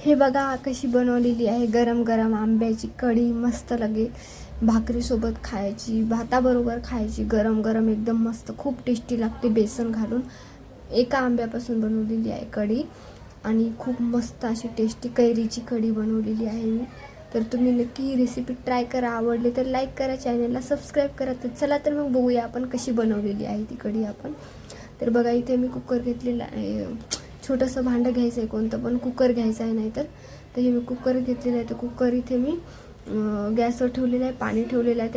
हे बघा कशी बनवलेली आहे गरम गरम आंब्याची कढी, मस्त लगे भाकरीसोबत खायची, भाताबरोबर खायची, गरम गरम एकदम मस्त, खूप टेस्टी लागते. बेसन घालून एका आंब्यापासून बनवलेली आहे कढी आणि खूप मस्त अशी टेस्टी कैरीची कढी बनवलेली आहे मी. तर तुम्ही नक्की ही रेसिपी ट्राय करा. आवडली तर लाईक करा, चॅनलला सबस्क्राईब करा. तर चला तर मग बघूया आपण कशी बनवलेली आहे ती कढी आपण. तर बघा इथे मी कुकर घेतलेला आहे, छोटंसं भांडं घ्यायचं आहे, कोणतं पण कुकर घ्यायचं आहे. नाहीतर तर हे मी कुकर घेतलेलं आहे. तर कुकर इथे मी गॅसवर ठेवलेलं आहे, पाणी ठेवलेलं आहे.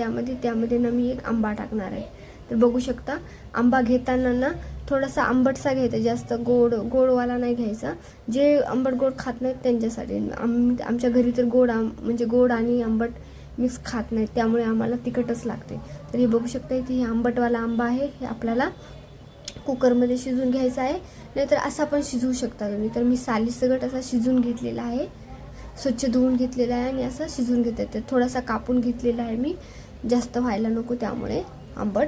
त्यामध्ये ना मी एक आंबा टाकणार आहे. तर बघू शकता आंबा घेताना ना थोडासा आंबटसा घ्यायचा, जास्त गोडवाला नाही घ्यायचा. जे आंबट गोड खात नाहीत त्यांच्यासाठी. आमच्या घरी तर म्हणजे गोड आणि आंबट मिक्स खात नाहीत, त्यामुळे आम्हाला तिखटच लागते. तर हे बघू शकता इथे हे आंबटवाला आंबा आहे, हे आपल्याला कुकरमध्ये शिजून घ्यायचा आहे. नाहीतर असा पण शिजवू शकता तुम्ही. तर मी सालीसकट असा शिजून घेतलेला आहे, स्वच्छ धुवून घेतलेला आहे आणि असं शिजून घेते. तर थोडासा कापून घेतलेला आहे मी, जास्त व्हायला नको त्यामुळे आंबट.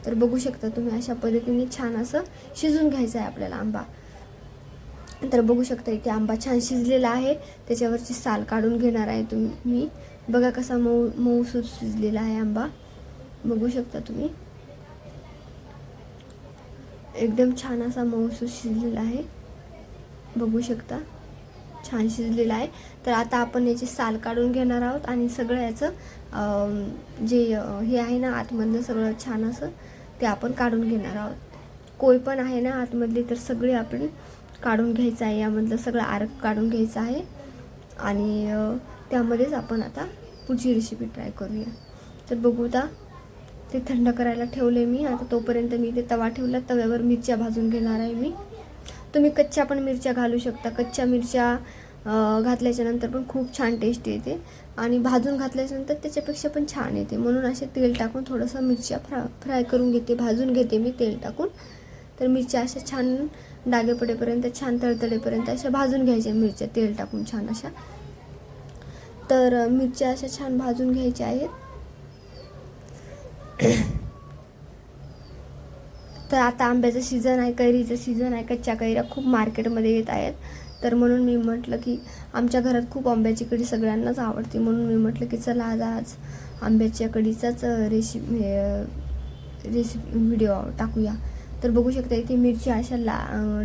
तर बघू शकता तुम्ही अशा पद्धतीने छान असं शिजून घ्यायचं आहे आपल्याला आंबा. तर बघू शकता इथे आंबा छान शिजलेला आहे. त्याच्यावरची साल काढून घेणार आहे तुम्ही. बघा कसा मऊसूत शिजलेला आहे आंबा, बघू शकता तुम्ही. एकदम छान असा मऊसूत शिजलेला आहे, बघू शकता छान शिजलेला आहे. तर आता आपण याची साल काढून घेणार आहोत आणि सगळं याचं जे हे आहे ना आतमधलं सगळं छान असं ते आपण काढून घेणार आहोत. कोय पण आहे ना आतमधली, तर सगळे आपण काढून घ्यायचं आहे. यामधलं सगळं आरक काढून घ्यायचं आहे आणि त्यामध्येच आपण आता पुढची रेसिपी ट्राय करूया. तर बघू आता ते थंड करायला ठेवले मी. आता तोपर्यंत मी ते तवा ठेवला, तव्यावर मिरच्या भाजून घेणार आहे मी. तुम्ही कच्च्या पण मिरच्या घालू शकता. कच्च्या मिरच्या घातल्याच्यानंतर पण खूप छान टेस्ट येते आणि भाजून घातल्याच्यानंतर त्याच्यापेक्षा पण छान येते. म्हणून असे तेल टाकून थोडंसं मिरच्या फ्राय करून घेते, भाजून घेते मी तेल टाकून. तर मिरच्या अशा छान डागे पडेपर्यंत, छान तळतळेपर्यंत अशा भाजून घ्यायच्या मिरच्या तेल टाकून छान अशा. तर मिरच्या अशा छान भाजून घ्यायच्या आहेत. तर आता आंब्याचं सीझन आहे, कैरीचं सीझन आहे. कच्च्या कैऱ्या खूप मार्केटमध्ये येत आहेत. तर म्हणून मी म्हटलं की आमच्या घरात खूप आंब्याची कढी सगळ्यांनाच आवडते, म्हणून मी म्हटलं की चला आज आंब्याच्या कढीचाच रेसिपी व्हिडिओ टाकूया. तर बघू शकता इथे मिरच्या अशा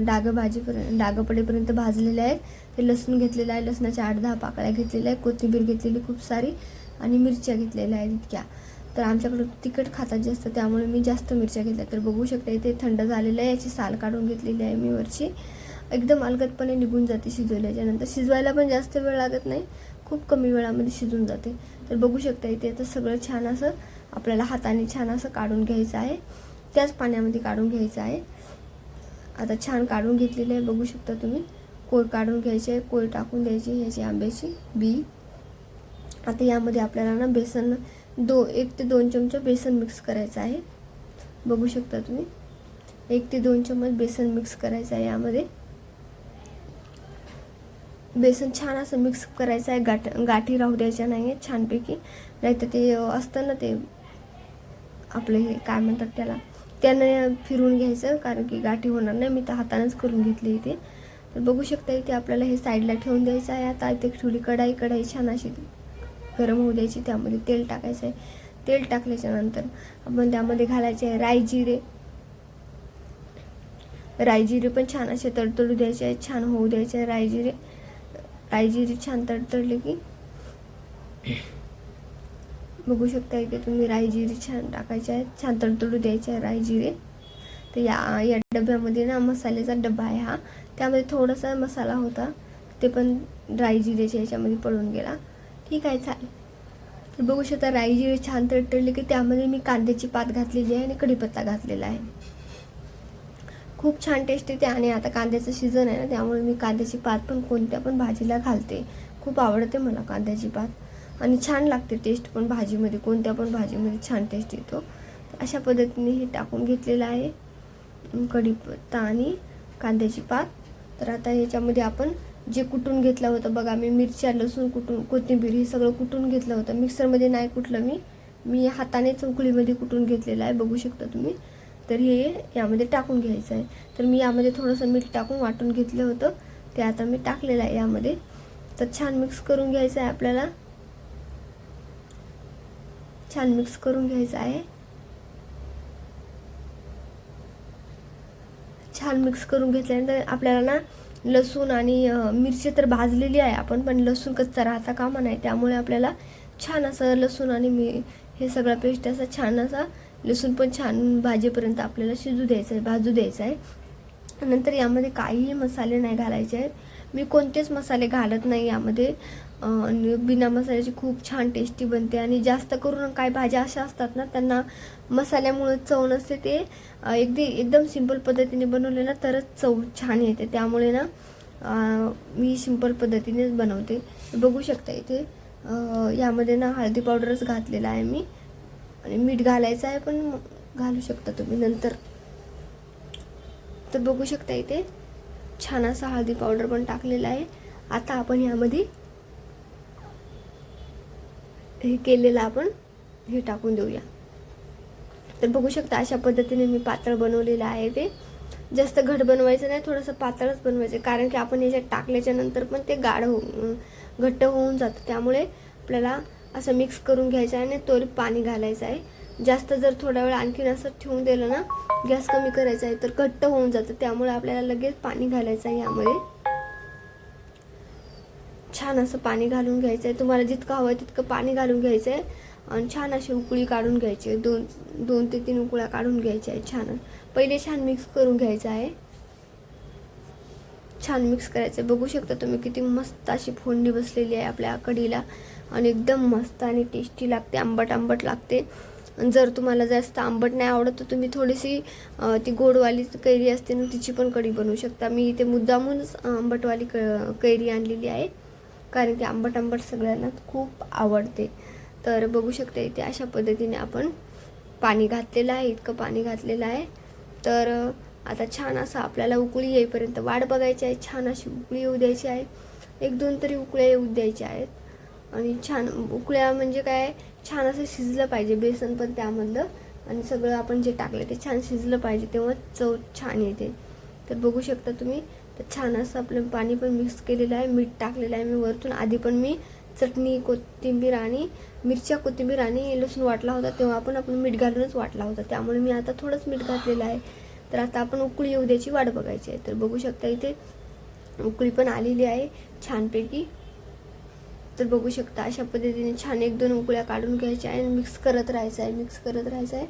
डाग पडेपर्यंत भाजलेल्या आहेत. ते लसूण घेतलेलं आहे, लसणाच्या 8-10 पाकळ्या घेतलेल्या आहेत, कोथिंबीर घेतलेली खूप सारी आणि मिरच्या घेतलेल्या आहेत इतक्या. तर आमच्याकडे तिखट खातात जास्त, त्यामुळे मी जास्त मिरच्या घेतल्या. तर बघू शकता इथे थंड झालेलं आहे, याची साल काढून घेतलेली आहे मी वरची. एकदम अलगदपणे निघून जाते शिजवल्याच्यानंतर. शिजवायला पण जास्त वेळ लागत नाही, खूप कमी वेळामध्ये शिजून जाते. तर बघू शकता इथे आता सगळं छान असं आपल्याला हाताने छान असं काढून घ्यायचं आहे, त्याच पाण्यामध्ये काढून घ्यायचं आहे. आता छान काढून घेतलेलं आहे, बघू शकता तुम्ही. कोळ काढून घ्यायची आहे, कोळ टाकून द्यायची ह्याची आंब्याची बी. आता यामध्ये आपल्याला ना बेसन 1 ते 2 चमचे बेसन मिक्स करायचं आहे, बघू शकता तुम्ही. 1 ते 2 चम्मच बेसन मिक्स करायचं आहे यामध्ये. बेसन छान असं मिक्स करायचं आहे, गाठी राहू द्यायच्या नाही आहेत छानपैकी. नाहीतर ते असतं ना ते आपलं हे काय म्हणतात त्यानं फिरवून घ्यायचं, कारण की गाठी होणार नाही. मी तर हातानेच करून घेतली इथे. तर बघू शकता इथे आपल्याला हे साईडला ठेवून द्यायचं आहे. आता इथे ठेवली कढाई छान अशी गरम होऊ द्यायची, त्यामध्ये तेल टाकायचं आहे. तेल टाकल्याच्यानंतर आपण त्यामध्ये घालायचे आहे रायजिरे पण छान असे तडतडू द्यायचे आहे, छान होऊ द्यायचे आहे रायजिरे छान तडतडले की बघू शकता इथे तुम्ही रायजिरे छान टाकायचे आहेत, छान तडतडू द्यायचे आहे रायजिरे. तर या डब्यामध्ये ना मसाल्याचा डबा आहे हा, त्यामध्ये थोडासा मसाला होता, ते पण रायजिरेच्या याच्यामध्ये पडून गेला. ठीक आहे, चालेल. तर बघू शकता रायजिरे छान तडतडले की त्यामध्ये मी कांद्याची पात घातलेली आहे आणि कढीपत्ता घातलेला आहे. खूप छान टेस्ट येते आणि आता कांद्याचं सीझन आहे ना, त्यामुळे मी कांद्याची पात पण कोणत्या पण भाजीला घालते. खूप आवडते मला कांद्याची पात आणि छान लागते टेस्ट पण भाजीमध्ये, कोणत्या पण भाजीमध्ये छान टेस्ट येतो. अशा पद्धतीने हे टाकून घेतलेलं आहे कढीपत्ता आणि कांद्याची पात. तर आता ह्याच्यामध्ये आपण जे कुटून घेतलं होतं बघा, मी मिरच्या, लसूण कुटून, कोथिंबीर हे सगळं कुटून घेतलं होतं. मिक्सरमध्ये नाही कुटलं मी हाताने चौकळीमध्ये कुटून घेतलेलं आहे, बघू शकता तुम्ही. तर हे यामध्ये टाकून घ्यायचं आहे. तर मी यामध्ये थोडंसं मीठ टाकून वाटून घेतलं होतं, ते आता मी टाकलेलं आहे यामध्ये. तर छान मिक्स करून घ्यायचं आहे आपल्याला, छान मिक्स करून घ्यायचं आहे. छान मिक्स करून घेतल्यानंतर आपल्याला ना लसूण आणि मिरची तर भाजलेली आहे आपण, पण लसूण कच्चा राहता कामा नाही. त्यामुळे आपल्याला छान असं लसूण आणि हे सगळं पेस्ट असं छान असा लसूण पण छान भाजेपर्यंत आपल्याला शिजू द्यायचं आहे, भाजू द्यायचं आहे. नंतर यामध्ये काहीही मसाले नाही घालायचे आहेत. मी कोणतेच मसाले घालत नाही यामध्ये. आणि बिना मसाल्याची खूप छान टेस्टी बनते. आणि जास्त करून काही भाज्या अशा असतात ना त्यांना मसाल्यामुळे चव नसते, ते एकदम सिंपल पद्धतीने बनवले ना तरच चव छान येते. त्यामुळे ना मी सिंपल पद्धतीनेच बनवते. बघू शकता इथे यामध्ये ना हळदी पावडरच घातलेला आहे मी, आणि मीठ घालायचं आहे पण घालू शकता तुम्ही नंतर. तर बघू शकता इथे छान असा हळदी पावडर पण टाकलेला आहे. आता आपण यामध्ये हे केलेलं आपण हे टाकून देऊया. तर बघू शकता अशा पद्धतीने मी पातळ बनवलेलं आहे. ते जास्त घट बनवायचं नाही, थोडंसं पातळच बनवायचं, कारण की आपण याच्यात टाकल्याच्या नंतर पण ते घट्ट होऊन जातं. त्यामुळे आपल्याला असं मिक्स करून घ्यायचं आहे आणि त्वरित पाणी घालायचं आहे. जास्त जर थोडा वेळ आणखीन असं ठेवून दिलं ना, गॅस कमी करायचा आहे, तर घट्ट होऊन जातं. त्यामुळे आपल्याला लगेच पाणी घालायचं आहे. यामध्ये छान असं पाणी घालून घ्यायचं आहे. तुम्हाला जितकं हवं आहे तितकं पाणी घालून घ्यायचं आहे आणि छान अशी उकळी काढून घ्यायची आहे. 2 ते 3 उकळ्या काढून घ्यायच्या आहे. छान पहिले छान मिक्स करून घ्यायचं आहे. छान मिक्स करायचं आहे. बघू शकता तुम्ही किती मस्त अशी फोडणी बसलेली आहे आपल्या कढीला, आणि एकदम मस्त आणि टेस्टी लागते, आंबट आंबट लागते. जर तुम्हाला जास्त आंबट नाही आवडत तर तुम्ही थोडीशी ती गोडवाली कैरी असते ना तिची पण कढी बनवू शकता. मी इथे मुद्दामूनच आंबटवाली कैरी आणलेली आहे, कारण की आंबट आंबट सगळ्यांना खूप आवडते. तर बघू शकता इथे अशा पद्धतीने आपण पाणी घातलेलं आहे, इतकं पाणी घातलेलं आहे. तर आता छान असं आपल्याला उकळी येईपर्यंत वाट बघायची आहे. छान अशी उकळी येऊ द्यायची आहे, 1-2 तरी उकळ्या येऊ द्यायच्या आहेत. आणि छान उकळ्या म्हणजे काय, छान असं शिजलं पाहिजे बेसन पण त्यामधलं, आणि सगळं आपण जे टाकलं ते छान शिजलं पाहिजे, तेव्हा चव छान येते. तर बघू शकता तुम्ही. तर छान असं आपलं पाणी पण मिक्स केलेलं आहे, मीठ टाकलेलं आहे मी वरतून. आधी पण मी चटणी, कोथिंबीर आणि मिरच्या, कोथिंबीर आणि लसूण वाटला होता तेव्हा आपण मीठ घालूनच वाटला होता. त्यामुळे मी आता थोडंच मीठ घातलेलं आहे. तर आता आपण उकळी येऊ द्यायची वाट बघायची आहे. तर बघू शकता इथे उकळी पण आलेली आहे छानपैकी. तर बघू शकता अशा पद्धतीने छान 1-2 उकळ्या काढून घ्यायच्या आहे आणि मिक्स करत राहायचं आहे,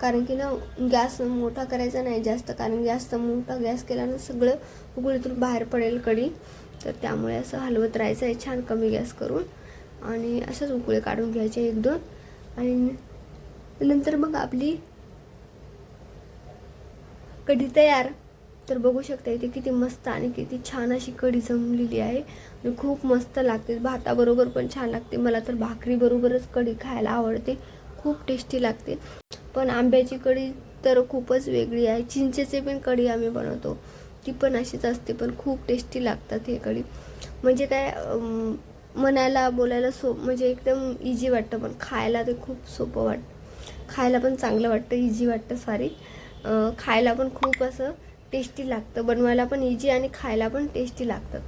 कारण की ना गॅस मोठा करायचा नाही जास्त, कारण जास्त मोठा गॅस केल्यानं सगळं उकळीतून बाहेर पडेल कढी. तर त्यामुळे असं हलवत राहायचं आहे छान कमी गॅस करून, आणि असंच उकळे काढून घ्यायचे 1-2, आणि नंतर मग आपली कढी तयार. तर बघू शकता इथे किती मस्त आणि किती छान अशी कढी जमलेली आहे, आणि खूप मस्त लागते. भाताबरोबर पण छान लागते. मला तर भाकरी बरोबरच कढी खायला आवडते, खूप टेस्टी लागते. पण आंब्याची कढी तर खूपच वेगळी आहे. चिंचेची पण कढी आम्ही बनवतो, ती पण अशीच असते, पण खूप टेस्टी लागतात हे कढी. म्हणजे काय म्हणायला बोलायला म्हणजे एकदम इझी वाटतं, पण खायला ते खूप सोपं वाटतं. खायला पण चांगलं वाटतं, इझी वाटतं सॉरी. खायला पण खूप असं टेस्टी लागतं, बनवायला पण इझी आणि खायला पण टेस्टी लागतं.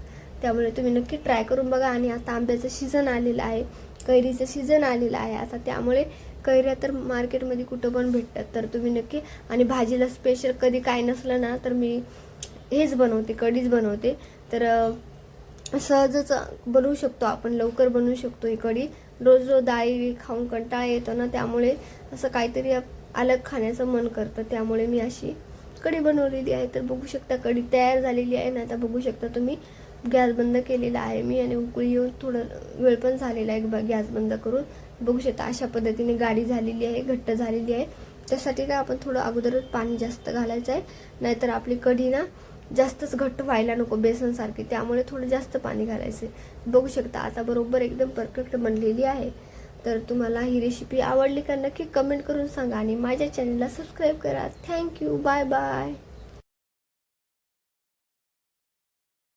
त्यामुळे तुम्ही नक्की ट्राय करून बघा. आणि आता आंब्याचं सीझन आलेलं आहे, कैरीचं सीझन आलेलं आहे आता, त्यामुळे कैऱ्या तर मार्केटमध्ये कुठं पण भेटतात. तर तुम्ही नक्की, आणि भाजीला स्पेशल कधी काय नसलं ना तर मी हेच बनवते, कढीच बनवते. तर सहजच बनवू शकतो आपण, लवकर बनवू शकतो ही कढी. रोज डाळी खाऊन कंटाळा येतो ना, त्यामुळे असं काहीतरी अलग खाण्याचं मन करतं, त्यामुळे मी अशी कढी बनवलेली आहे. तर बघू शकता कढी तयार झालेली आहे ना. आता बघू शकता तुम्ही गॅस बंद केलेला आहे मी, आणि उकळी येऊन थोडं वेळ पण झालेला आहे गॅस बंद करून. बघू शकता अशा पद्धतीने गाढी झालेली आहे, घट्ट झालेली आहे. त्यासाठी काय आपण थोडं अगोदरच पाणी जास्त घालायचं आहे, नाहीतर आपली कढी ना जास्तच घट्ट व्हायला नको बेसनसारखी, त्यामुळे थोडं जास्त पाणी घालायचं. बघू शकता आता बरोबर एकदम परफेक्ट बनलेली आहे. तर तुम्हाला ही रेसिपी आवडली का नक्की कमेंट करून सांगा, आणि माझ्या चॅनलला सबस्क्राईब करा. Thank you, bye bye.